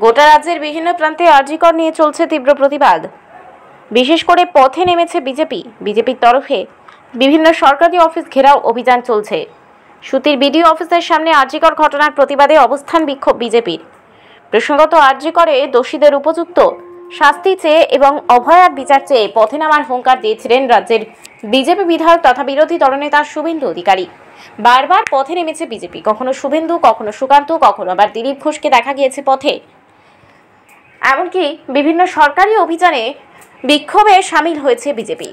গোটা রাজ্যের বিভিন্ন প্রান্তে আরজিকর নিয়ে চলছে তীব্র প্রতিবাদ। বিশেষ করে পথে নেমেছে বিজেপির তরফে বিভিন্ন সরকারি অফিস ঘেরাও অভিযান চলছে। সুতির বিডিও অফিসের সামনে আরজিকর ঘটনার প্রতিবাদে অবস্থান বিক্ষোভ বিজেপির। প্রসঙ্গত আরজিকরে দোষীদের উপযুক্ত শাস্তি চেয়ে এবং অভয়ার বিচার চেয়ে পথে নামার হুঙ্কার দিয়েছিলেন রাজ্যের বিজেপি বিধায়ক তথা বিরোধী দলনেতা শুভেন্দু অধিকারী। বারবার পথে নেমেছে বিজেপি, কখনো শুভেন্দু, কখনো সুকান্ত, কখনো আবার দিলীপ ঘোষকে দেখা গিয়েছে পথে। এমনকি বিভিন্ন সরকারি অভিযানে বিক্ষোভে সামিল হয়েছে বিজেপি।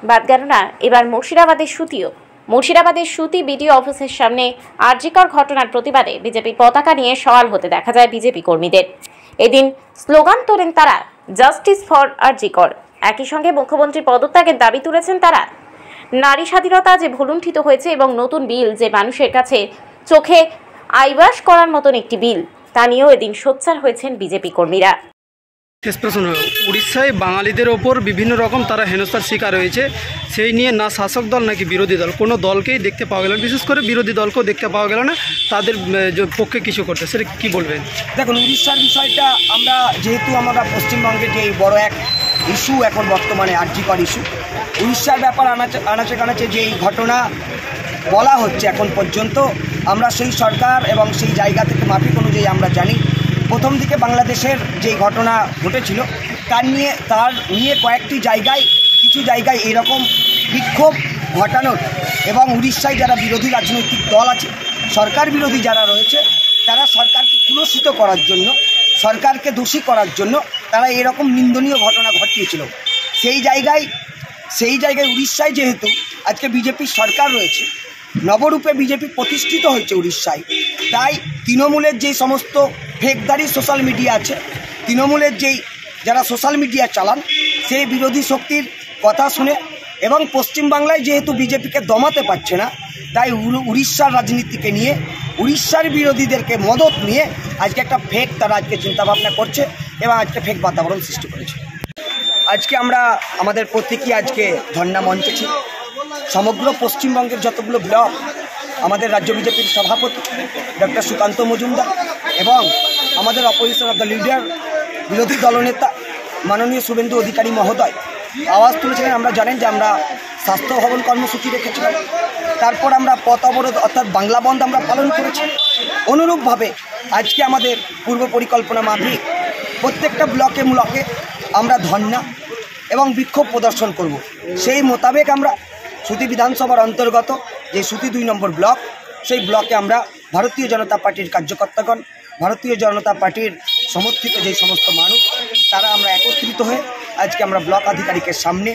বাদ গেল না এবার মুর্শিদাবাদের সুতি বিডিও অফিসের সামনে আরজিকর ঘটনার প্রতিবাদে বিজেপির পতাকা নিয়ে সওয়াল হতে দেখা যায় বিজেপি কর্মীদের। এদিন স্লোগান তোলেন তারা, জাস্টিস ফর আরজিকর। একই সঙ্গে মুখ্যমন্ত্রীর পদত্যাগের দাবি তুলেছেন তারা। নারী স্বাধীনতা যে ভুলুণ্ঠিত হয়েছে এবং নতুন বিল যে মানুষের কাছে চোখে আইবাস করার মতন একটি বিল, তা নিয়েও এদিন সোচ্চার হয়েছেন বিজেপি কর্মীরা। শেষ প্রশ্ন, উড়িষ্যায় বাঙালিদের ওপর বিভিন্ন রকম তারা হেনস্থার শিকার হয়েছে, সেই নিয়ে না শাসক দল নাকি বিরোধী দল কোনো দলকেই দেখতে পাওয়া গেল না, বিশেষ করে বিরোধী দলকেও দেখতে পাওয়া গেল না তাদের পক্ষে কিছু করতে। সেটা কী বলবেন? দেখুন, উড়িষ্যার বিষয়টা আমরা পশ্চিমবঙ্গে যে বড় এক ইস্যু এখন বর্তমানে আরজিকর ইস্যু, উড়িষ্যার ব্যাপার আনাচে কানাচে যে ঘটনা বলা হচ্ছে এখন পর্যন্ত, আমরা সেই সরকার এবং সেই জায়গা থেকে মাফিক অনুযায়ী আমরা জানি প্রথম দিকে বাংলাদেশের যে ঘটনা ঘটেছিল তার নিয়ে কয়েকটি জায়গায় কিছু জায়গায় এরকম বিক্ষোভ ঘটানোর এবং উড়িষ্যায় যারা বিরোধী রাজনৈতিক দল আছে, সরকার বিরোধী যারা রয়েছে, তারা সরকারকে কুলসিত করার জন্য, সরকারকে দোষী করার জন্য তারা এরকম নিন্দনীয় ঘটনা ঘটিয়েছিল। সেই জায়গায় উড়িষ্যায় যেহেতু আজকে বিজেপির সরকার রয়েছে, নবরূপে বিজেপি প্রতিষ্ঠিত হয়েছে উড়িষ্যায়, তাই তৃণমূলের যে সমস্ত ফেকদারি সোশ্যাল মিডিয়া আছে, তৃণমূলের যারা সোশ্যাল মিডিয়া চালান, সেই বিরোধী শক্তির কথা শুনে এবং পশ্চিমবাংলায় যেহেতু বিজেপিকে দমাতে পারছে না, তাই উড়িষ্যার রাজনীতিকে নিয়ে, উড়িষ্যার বিরোধীদেরকে মদত নিয়ে আজকে একটা ফেক তারা আজকে চিন্তাভাবনা করছে এবং আজকে ফেক বাতাবরণ সৃষ্টি করেছে। আজকে আমরা আমাদের প্রতীকী আজকে ধর্ণা মঞ্চে ছিল। সমগ্র পশ্চিমবঙ্গের যতগুলো ব্লক, আমাদের রাজ্য বিজেপির সভাপতি ডক্টর সুকান্ত মজুমদার এবং আমাদের অপোজিশন অফ দ্য লিডার বিরোধী দলনেতা মাননীয় শুভেন্দু অধিকারী মহোদয় আওয়াজ তুলেছিলেন। আমরা জানেন যে আমরা স্বাস্থ্য ভবন কর্মসূচি রেখেছিলাম, তারপর আমরা পথ অবরোধ অর্থাৎ বাংলা বন্ধ আমরা পালন করেছি। অনুরূপভাবে আজকে আমাদের পূর্ব পরিকল্পনা মাফিক প্রত্যেকটা ব্লকে আমরা ধর্ণা এবং বিক্ষোভ প্রদর্শন করব। সেই মোতাবেক আমরা সুতি বিধানসভার অন্তর্গত যে সুতি 2 নম্বর ব্লক, সেই ব্লকে আমরা ভারতীয় জনতা পার্টির কার্যকর্তাগণ, ভারতীয় জনতা পার্টির সমর্থিত যে সমস্ত মানুষ, তারা আমরা একত্রিত হয়ে আজকে আমরা ব্লক আধিকারিকের সামনে,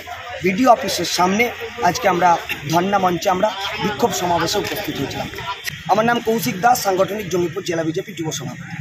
বিডিও অফিসের সামনে আজকে আমরা ধর্ণা মঞ্চে আমরা বিক্ষোভ সমাবেশে উপস্থিত হয়েছিলাম। আমার নাম কৌশিক দাস, সাংগঠনিক জঙ্গিপুর জেলা বিজেপি যুব সভাপতি।